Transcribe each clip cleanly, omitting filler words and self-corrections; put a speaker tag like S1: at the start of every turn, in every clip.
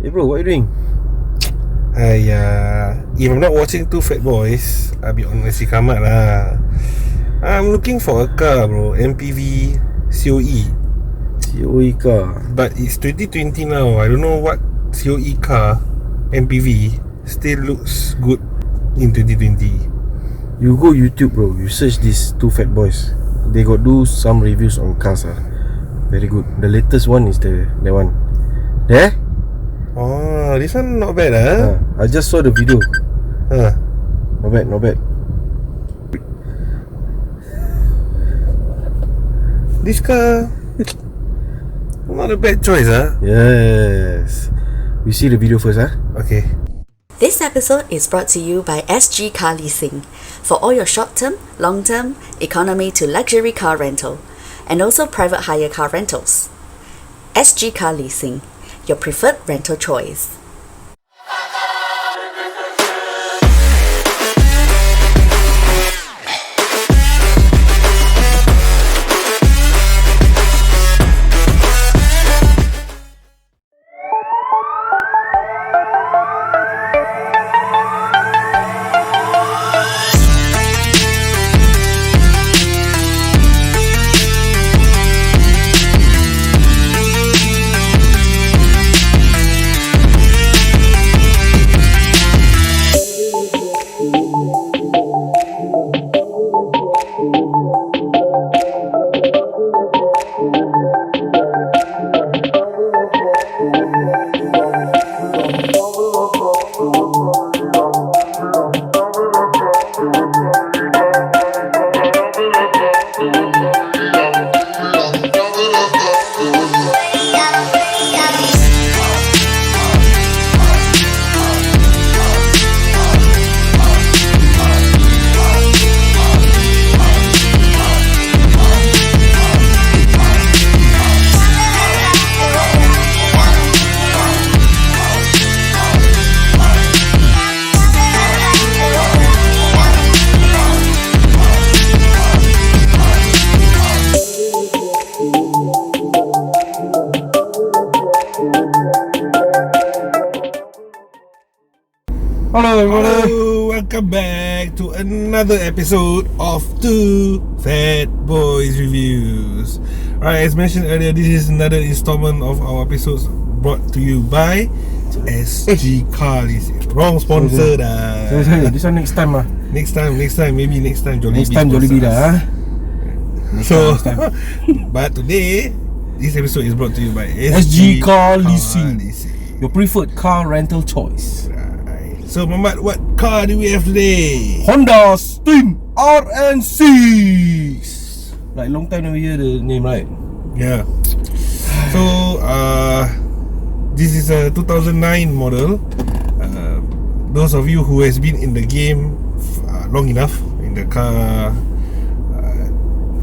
S1: Hey bro, what are you doing?
S2: If I'm not watching Two Fat Boys, I'll be on nasi kamat lah. I'm looking for a car, bro. MPV COE.
S1: COE car.
S2: But it's 2020 now. I don't know what COE car MPV still looks good in 2020.
S1: You go YouTube, bro. You search these Two Fat Boys. They got do some reviews on cars. Very good. The latest one is that one. There?
S2: Oh, this one not bad
S1: I just saw the video. Not bad, not bad.
S2: This car not a bad choice,
S1: Yes. We see the video first,
S2: Okay.
S3: This episode is brought to you by SG Car Leasing for all your short-term, long-term, economy to luxury car rental, and also private hire car rentals. SG Car Leasing, your preferred rental choice.
S2: Hello, welcome back to another episode of Two Fat Boys Reviews. Alright, as mentioned earlier, this is another installment of our episodes brought to you by SG Car Leasing. Wrong sponsor dah.
S1: Sorry, this one next time
S2: Next time, maybe next time Jollibee.
S1: Next time Jollibee dah.
S2: So, but today, this episode is brought to you by
S1: SG Car Leasing, your preferred car rental choice.
S2: So Muhammad, what car do we have today?
S1: Honda Stream RN6. Like long time never hear the name, right?
S2: Yeah. So this is a 2009 model. Those of you who has been in the game long enough, in the car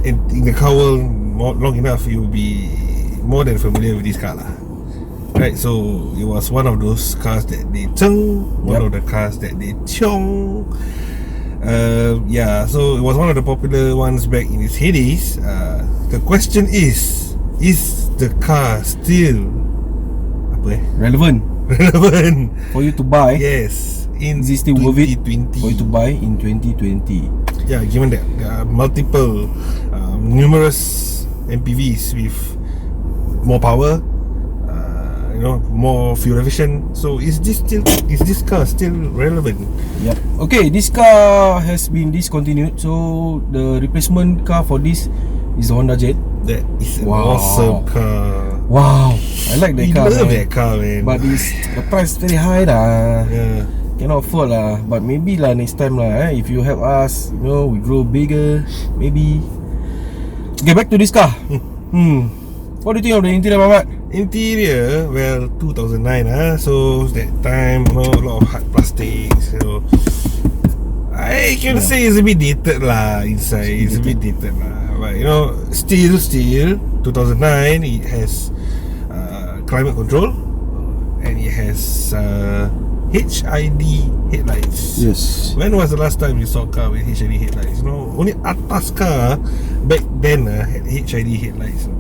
S2: in the car world long enough, you'll be more than familiar with this car lah. Right, so it was one of those cars that they cheng, one of the cars that they chiong. So it was one of the popular ones back in its heydays. The question is the car still
S1: relevant for you to buy?
S2: Yes, in
S1: is it still worth it
S2: 2020
S1: for you to buy in 2020?
S2: Yeah, given that there are multiple numerous MPVs with more power, more fuel efficient. So is this car still relevant?
S1: Yep. Okay, this car has been discontinued, so the replacement car for this is the Honda Jet.
S2: That is an awesome car.
S1: Wow, I like that car.
S2: I love that car, man.
S1: But the price very high lah.
S2: Yeah.
S1: Cannot afford lah. But maybe lah next time lah. If you help us, we grow bigger, maybe. Get back to this car. What do you think of the interior, Muhammad?
S2: Interior, well, 2009 so that time, a lot of hard plastics, I can say it's a bit dated lah inside. It's a bit dated lah, but still 2009, it has climate control and it has HID headlights.
S1: Yes.
S2: When was the last time you saw a car with HID headlights? Only atas car back then had HID headlights.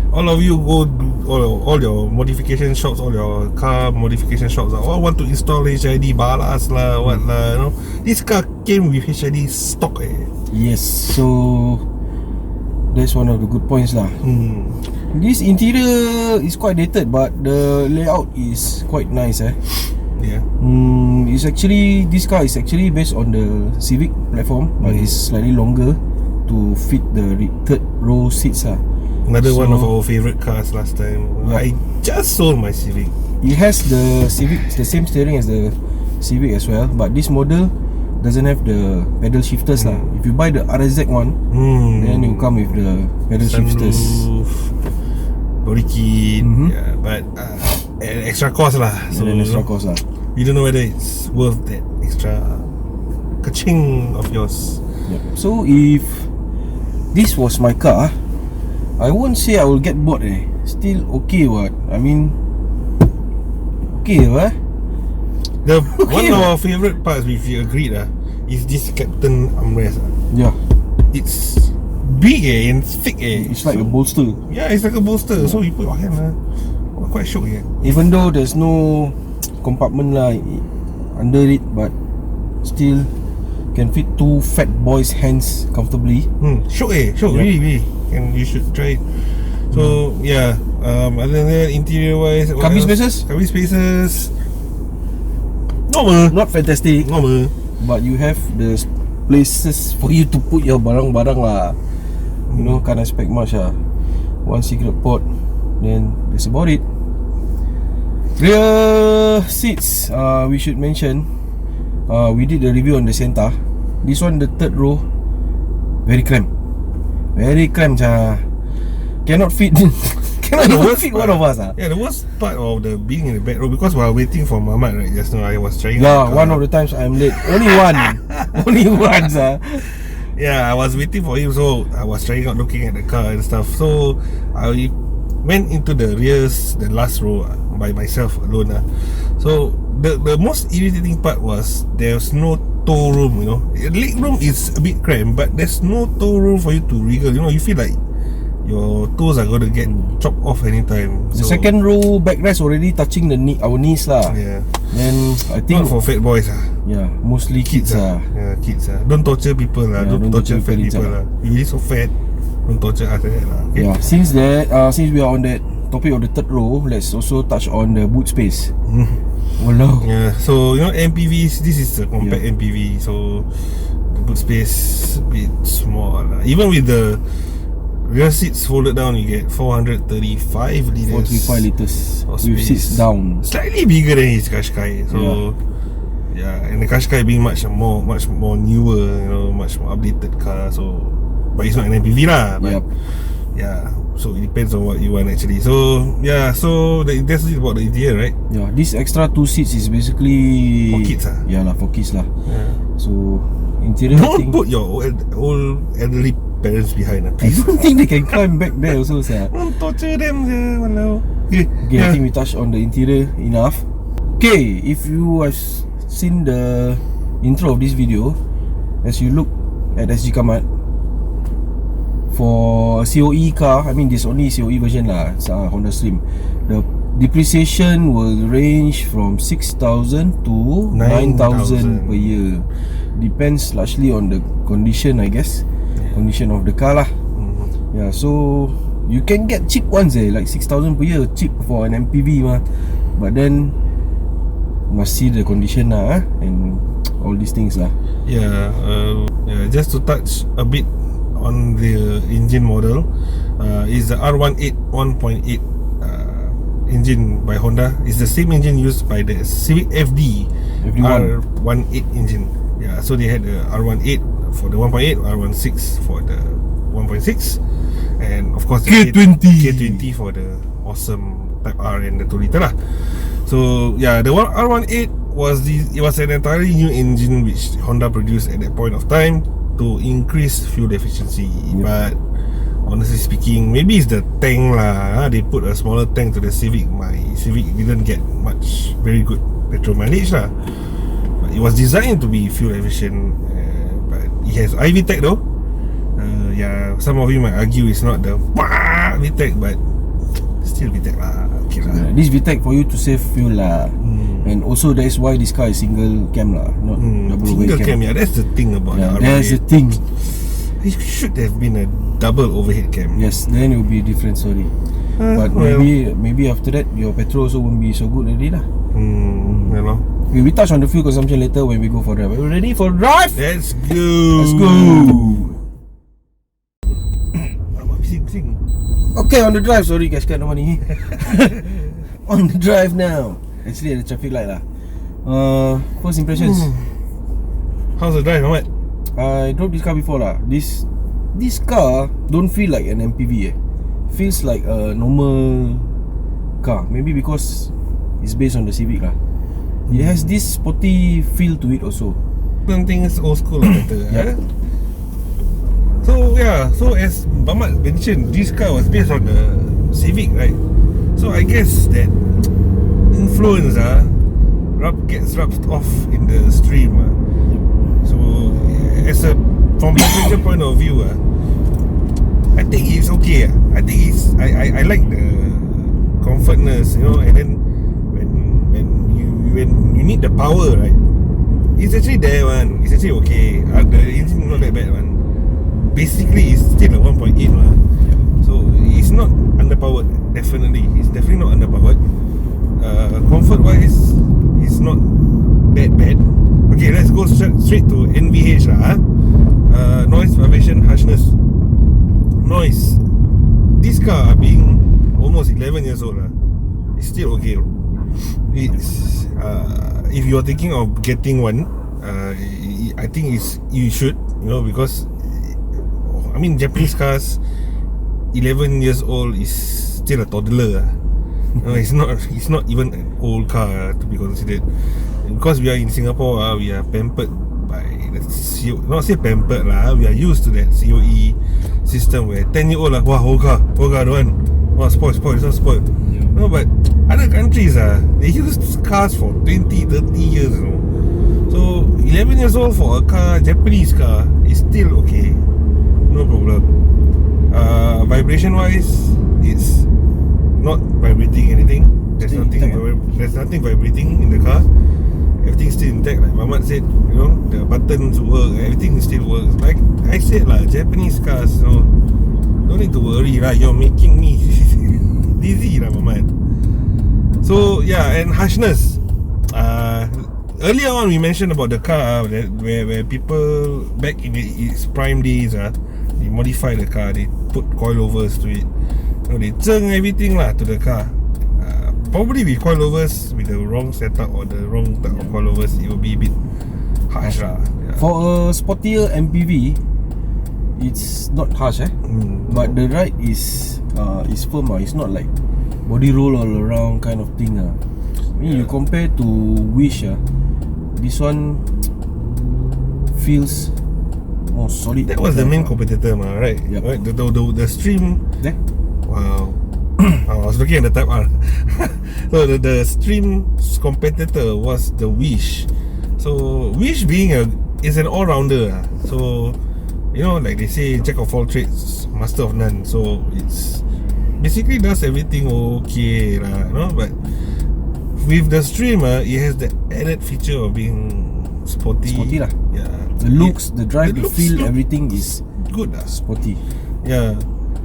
S2: All of you go all your modification shops, all your car modification shops all want to install HID balas lah, what lah, you know. This car came with HID stock
S1: Yes, so that's one of the good points lah. This interior is quite dated, but the layout is quite nice
S2: Yeah.
S1: It's actually, this car is actually based on the Civic platform, but it's slightly longer to fit the third row seats lah.
S2: Another one of our favourite cars last time. I just sold my Civic.
S1: It has the Civic, the same steering as the Civic as well, but this model doesn't have the pedal shifters lah. If you buy the RSZ one, then you come with the pedal shifters.
S2: Body kit, yeah, but an extra cost lah. So
S1: an extra cost lah.
S2: You don't know whether it's worth that extra ka-ching of yours.
S1: Yep. So if this was my car, I won't say I will get bored Still okay what? I mean, okay what?
S2: One of our favourite parts, if you agreed is this captain armrest.
S1: Yeah.
S2: It's big and thick
S1: It's like a bolster.
S2: Yeah, it's like a bolster. So you put your hand quite shook
S1: Even though there's no compartment lah under it, but still can fit two fat boys' hands comfortably.
S2: Shook really. And you should try it. So yeah, other than that, interior wise,
S1: Cabin spaces?
S2: Cabin spaces normal,
S1: Not fantastic,
S2: normal.
S1: but you have the places for you to put your barang-barang lah. You know, can't expect much lah. One cigarette port, then that's about it. Rear seats, we should mention, we did a review on the Santa. This one, the third row, very cramped. Very cramped Cannot fit Cannot even fit one of us
S2: Yeah, the worst part of the being in the back row, because while waiting for Mamat, right, just now I was trying
S1: one of the times I'm late. Only one Only once
S2: Yeah, I was waiting for him, so I was trying out looking at the car and stuff. So I went into the rears, the last row by myself alone So the most irritating part was there's no toe room, you know. Leg room is a bit cramped, but there's no toe room for you to wriggle. You know, you feel like your toes are going to get chopped off anytime.
S1: The second row backrest already touching the our knees lah.
S2: Yeah.
S1: Then I think
S2: not for fat boys
S1: Yeah, mostly kids
S2: Yeah, kids Don't torture people don't torture fat people You really so fat, don't torture us like that okay?
S1: Yeah, since we are on that topic of the third row, let's also touch on the boot space. Walao.
S2: Yeah, so you know MPVs, this is a compact MPV, so the boot space a bit small Even with the rear seats folded down, you get 435 liters
S1: 435 liters with seats down.
S2: Slightly bigger than his Qashqai. So yeah, and the Qashqai being much more newer, you know, much more updated car. So, but it's not an MPV lah. But yeah, so it depends on what you want actually. So yeah, so that's it about the interior, right?
S1: Yeah, this extra two seats is basically
S2: for kids
S1: Yeah lah, for kids lah.
S2: Yeah.
S1: So interior,
S2: don't put your old elderly parents behind
S1: I don't think they can climb back there also
S2: Don't torture them walau.
S1: Okay, I think we touched on the interior enough. Okay, if you have seen the intro of this video, as you look at SG Kamat, for a COE car, I mean there's only COE version lah, it's a Honda Stream. The depreciation will range from 6,000 to 9,000 per year. Depends largely on the condition, I guess. Condition of the car lah. Yeah, so you can get cheap ones like 6,000 per year, cheap for an MPV mah. But then must see the condition lah and all these things lah.
S2: Yeah, just to touch a bit on the engine model, is the R18 1.8 engine by Honda. It's the same engine used by the Civic FD R18 engine. Yeah, so they had the R18 for the 1.8, R16 for the 1.6, and of course the K20 for the awesome Type R and the 2 liter lah. So yeah, the R18 was an entirely new engine which Honda produced at that point of time to increase fuel efficiency. But honestly speaking, maybe it's the tank lah. They put a smaller tank to the Civic. My Civic didn't get much very good petrol mileage lah. But it was designed to be fuel efficient. But it has i-VTEC though. Yeah, some of you might argue it's not the VTEC, but still VTEC lah. Okay lah.
S1: This VTEC for you to save fuel lah. And also that is why this car is single cam lah, not double
S2: Single
S1: overhead
S2: cam, yeah, that's the thing about the
S1: that's the
S2: R1.
S1: thing.
S2: It should have been a double overhead cam.
S1: Yes, then it will be a different story. But maybe after that your petrol also won't be so good already lah.
S2: You know.
S1: We touch on the fuel consumption later when we go for drive. Are you ready for drive?
S2: Let's go.
S1: Let's go.
S2: Sing.
S1: Okay, on the drive. Sorry guys, got no money. On the drive now. Actually ada traffic light lah. First impressions.
S2: How's the drive, Ahmad?
S1: I drove this car before lah. This car don't feel like an MPV feels like a normal car. Maybe because it's based on the Civic lah. It has this sporty feel to it also.
S2: Don't think it's old school lah better.
S1: Yeah.
S2: So as Ahmad mentioned, this car was based on the Civic, right? So I guess that influence gets rubbed off in the stream. So from passenger point of view, I think it's okay. I think I like the comfortness, you know. And then when you need the power, right? It's actually there, man. It's actually okay. The engine not that bad, man. Basically, it's still a 1.8, man. So it's not underpowered. Definitely, it's definitely not underpowered. Comfort wise, it's not that bad. Okay, let's go straight to NVH lah. Noise, vibration, harshness. Noise. This car being almost 11 years old it's still okay. It's if you're thinking of getting one, I think you should, you know, because I mean Japanese cars 11 years old is still a toddler. It's not even an old car to be considered. Because we are in Singapore, we are pampered by the not say pampered lah. We are used to that COE system where 10-year-old lah, wah, old car, don't want. Wah, spoil, it's not spoiled. No, but other countries they use cars for 20-30 years, you know. So 11 years old for a car, Japanese car, is still okay, no problem. Vibration wise, it's not vibrating anything. There's nothing vibrating in the car. Everything's still intact. Like Muhammad said, you know, the buttons work, everything still works. Like I said lah, Japanese cars, you know, don't need to worry lah. You're making me dizzy lah, Muhammad. So yeah, and harshness. Earlier on we mentioned about the car where people back in its prime days, they modify the car, they put coilovers to it, you know, they zeng everything lah to the car. Probably with coilovers with the wrong setup or the wrong type of coilovers, it will be a bit harsh lah.
S1: For a sportier MPV, it's not harsh but the ride is firm. It's not like body roll all around kind of thing. I mean, you compare to Wish, this one feels more solid.
S2: That was the main competitor, right?
S1: Yep.
S2: Right? The Stream.
S1: There?
S2: Wow. I was looking at the Type R. So the Stream's competitor was the Wish. So Wish is an all-rounder. So you know, like they say, jack of all trades, master of none. So it's basically does everything okay lah, you know. But with the Stream, it has the added feature of being sporty
S1: lah.
S2: Yeah.
S1: The looks, the drive, the feel, everything is
S2: good
S1: sporty.
S2: Yeah.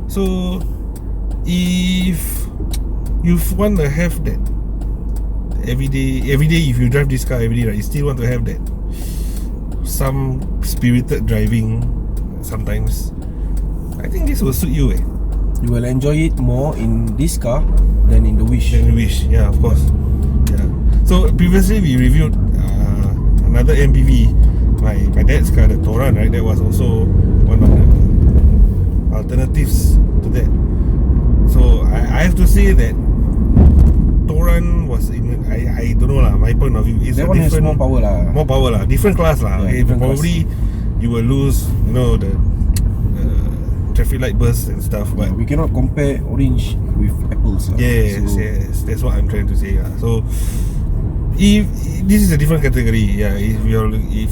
S2: So if you want to have that every day if you drive this car every day, right, you still want to have that some spirited driving sometimes, I think this will suit you.
S1: You will enjoy it more in this car than in the Wish.
S2: Yeah, of course. Yeah. So previously we reviewed another MPV, my dad's car, the Touran, right? That was also one of the alternatives to that. So I have to say that Touran was I don't know lah, my point of view is
S1: that one has more power lah. Different class lah.
S2: Yeah,
S1: different
S2: probably
S1: class.
S2: You will lose, you know, the traffic light bursts and stuff. But
S1: we cannot compare orange with apples.
S2: Yes, that's what I'm trying to say. So if this is a different category, if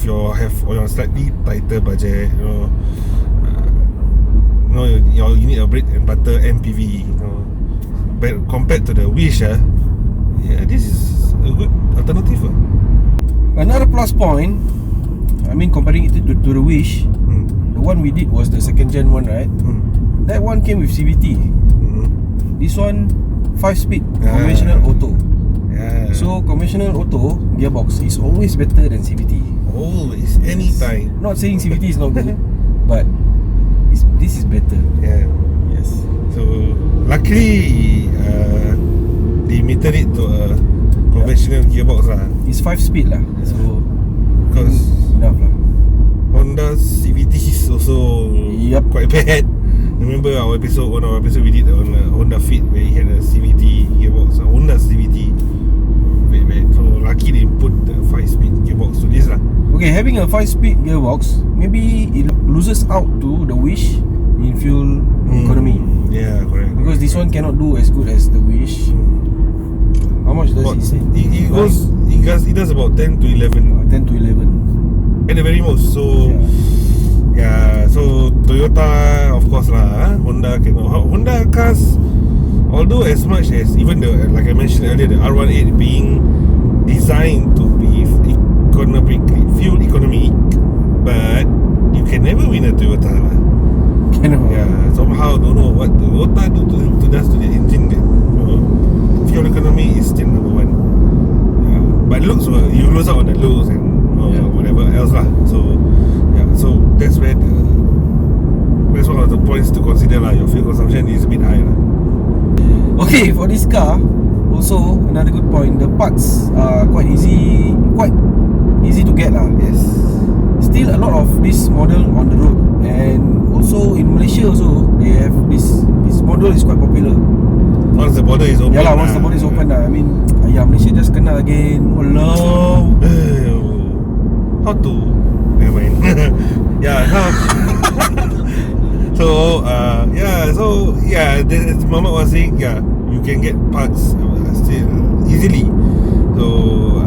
S2: you have on a slightly tighter budget, you know, you need a bread and butter MPV, you know, compared to the Wish, this is a good alternative.
S1: Another plus point, I mean comparing it to the Wish, the one we did was the second gen one, right? That one came with CVT. This one 5-speed conventional auto. So conventional auto gearbox is always better than CVT.
S2: Always, anytime.
S1: Not saying CVT is not good, but this is better. Yes.
S2: So luckily they metered it to a conventional gearbox lah.
S1: It's 5-speed lah. So
S2: because
S1: enough lah.
S2: Honda CVT is also quite bad. Remember one of our episode we did on Honda Fit where he had a CVT gearbox, Honda CVT. Very bad. So lucky they put the 5-speed gearbox to this lah.
S1: Okay, having a 5-speed gearbox, maybe it loses out to the Wish in fuel economy.
S2: Yeah, correct.
S1: Because this one cannot do as good as the Wish. How much does it say?
S2: It does about 10 to 11.
S1: 10 to 11
S2: at the very most. So so Toyota of course lah, Honda cannot. Honda cars, although as much as even the, like I mentioned earlier, the R18 being designed to be fuel economic, but you can never win a Toyota lah. Somehow don't know what Toyota does to the engine that fuel economy is still number one. But looks, you lose out on the looks and whatever else lah. So that's where that's one of the points to consider lah. Your fuel consumption is a bit high lah.
S1: Okay, for this car, also another good point, the parts are quite easy to get lah.
S2: Yes.
S1: Still a lot of this model on the road, and also in Malaysia also they have this model is quite popular.
S2: Once the border is open.
S1: Once the border is open lah. I mean, Malaysia just kena again. Walao.
S2: How to? Never mind. As Muhammad was saying, you can get parts still easily. So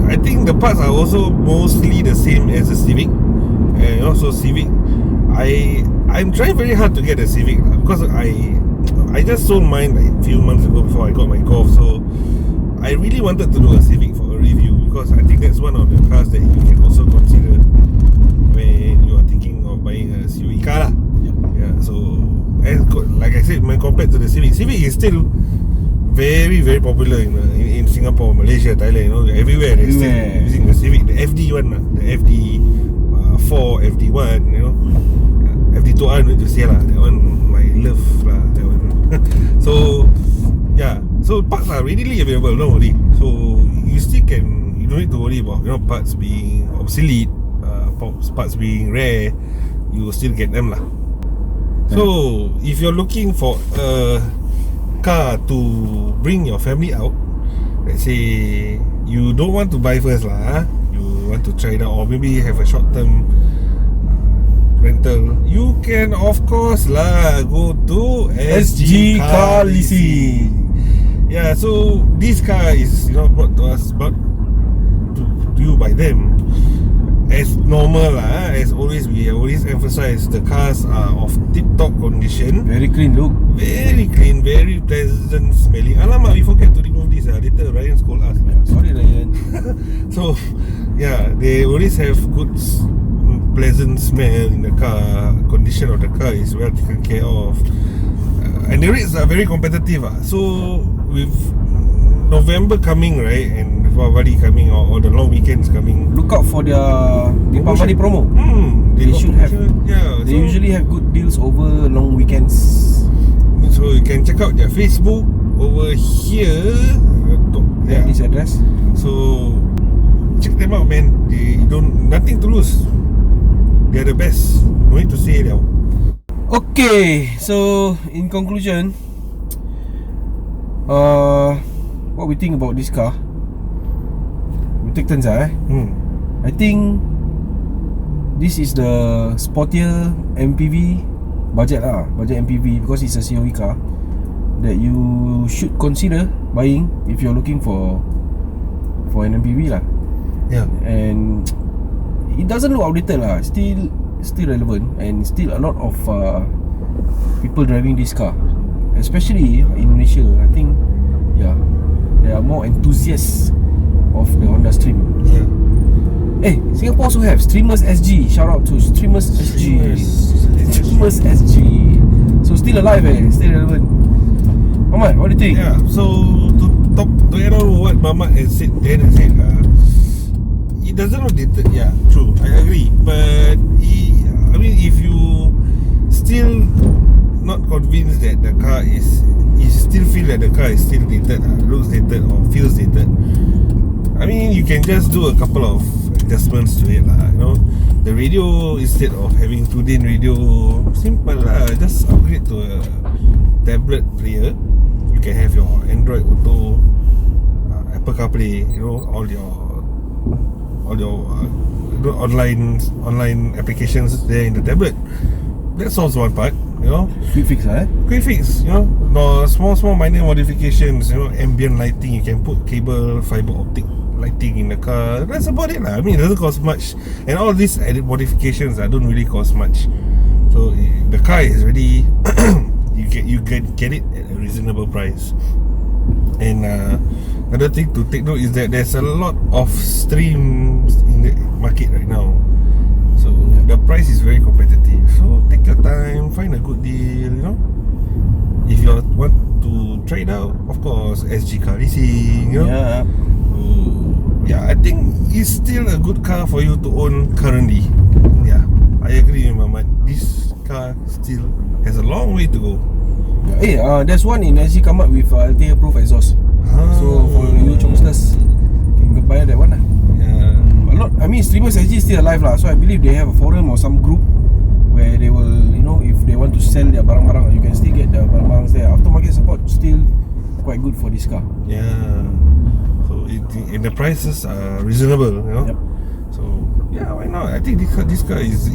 S2: I think the parts are also mostly the same as the Civic, and also Civic. I'm trying very hard to get a Civic because I just sold mine like a few months ago before I got my Golf. So I really wanted to do a Civic for a review because I think that's one of the cars that you can also consider when you are thinking of buying a CUE car lah. So like I said, when compared to the Civic is still very, very popular in Singapore, Malaysia, Thailand, everywhere they're still using the Civic, the FD one lah, the FD4, FD1, FD2R, need to say lah, that one my love lah, that one. So parts are readily available, don't worry. So you still can, you don't need to worry about parts being obsolete, parts being rare. You will still get them lah. So if you're looking for a car to bring your family out, let's say you don't want to buy first lah, you want to try it out, or maybe have a short-term rental, you can of course lah go to SG Car Leasing. So this car is brought to us, brought to you by them. As normal lah, as always, we always emphasize the cars are of tip-top condition.
S1: Very clean look.
S2: Very clean, very pleasant smelling. Alamak, we forget to remove this. Later Ryan scold us.
S1: Sorry Ryan.
S2: So, they always have good, pleasant smell in the car. Condition of the car is well taken care of. And the rates are very competitive. So, with November coming, right, and Diwali coming, or the long weekends coming,
S1: look out for their Diwali promo. They should have. They usually have good deals over long weekends.
S2: So you can check out their Facebook over here.
S1: This address.
S2: So check them out, man. They nothing to lose. They're the best. No need to say now.
S1: Okay, so in conclusion, what we think about this car? We take turns I think this is the sportier MPV budget MPV, because it's a COE car that you should consider buying if you're looking for an MPV lah. And it doesn't look outdated lah. Still relevant, and still a lot of people driving this car. especially in Malaysia. I think, yeah, there are more enthusiasts of the Honda Stream.
S2: Yeah.
S1: Hey, Singapore also have Streamers SG. Shout out to Streamers SG. Streamers SG. So still alive, still relevant. Muhammad, what do you think?
S2: Yeah. So to add on what Muhammad has said, it doesn't look dated. Yeah, true. I agree. But I mean, if you still not convinced that the car is, you still feel that the car is still dated, looks dated or feels dated, I mean, you can just do a couple of adjustments to it lah. You know, the radio, instead of having 2-din radio, simple lah, just upgrade to a tablet player. You can have your Android Auto, Apple CarPlay, you know, all your online applications there in the tablet. That solves one part, you know.
S1: Quick fix,
S2: Quick fix, you know. No, small minor modifications, you know, ambient lighting. You can put cable, fiber optic lighting in the car. That's about it lah. I mean, it doesn't cost much, and all these added modifications don't really cost much. So the car is really you get it at a reasonable price. And another thing to take note is that there's a lot of streams in the market right now. So the price is very competitive. So take your time, find a good deal, you know. If you want to try it out, of course, SG Car Leasing, you know.
S1: Yeah.
S2: So, yeah, I think it's still a good car for you to own currently. Yeah, I agree with Muhammad. This car still has a long way to go.
S1: Hey, there's one in SG come up with LTA approved exhaust. So for you Chongsters, can buy that one lah.
S2: Yeah.
S1: A lot. I mean, Streamers SG is still alive lah. So I believe they have a forum or some group where they will, you know, if they want to sell their barang-barang, you can still get the barang-barang there. Aftermarket support still quite good for this car.
S2: Yeah. So and the prices are reasonable, you know.
S1: Yep.
S2: So yeah, why not? I think this car is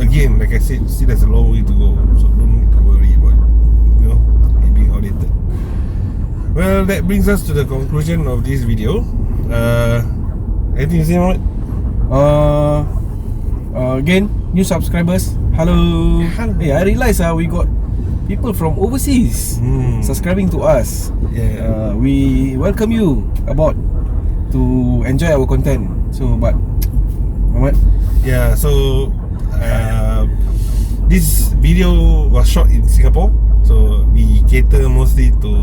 S2: again, like I said, still has a long way to go. So don't need to worry about, you know, it being outdated. Well, that brings us to the conclusion of this video. Anything to say, Mohammed?
S1: Again, new subscribers. Hello. Hey, I realize we got people from overseas subscribing to us.
S2: Yeah.
S1: We welcome you aboard to enjoy our content. So, but Muhammad,
S2: Yeah, so this video was shot in Singapore, so we cater mostly to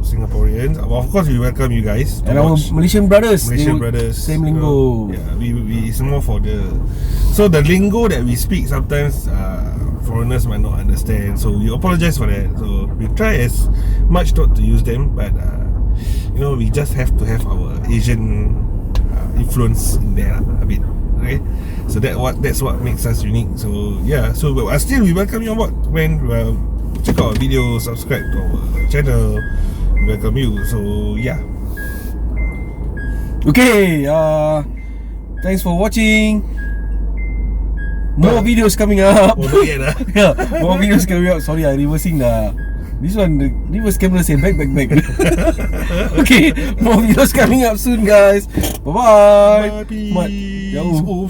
S2: Singaporeans. Of course, we welcome you guys to
S1: and our
S2: watch.
S1: Malaysian brothers,
S2: Malaysian brothers,
S1: same lingo.
S2: Yeah, we it's more for the, so the lingo that we speak sometimes foreigners might not understand. So we apologize for that. So we try as much not to use them, but you know, we just have to have our Asian influence in there a bit. Okay, so that's what makes us unique. So yeah, so still we welcome you on board. When check out our video, subscribe to our channel, we welcome you. So yeah.
S1: Okay, thanks for watching. More videos coming up.
S2: Oh, not yet lah.
S1: Yeah, more videos coming up. Sorry, I reversing this one, the reverse camera say back. Okay, more videos coming up soon, guys. Bye-bye.
S2: Bye, peace.
S1: Jauh.
S2: Oh,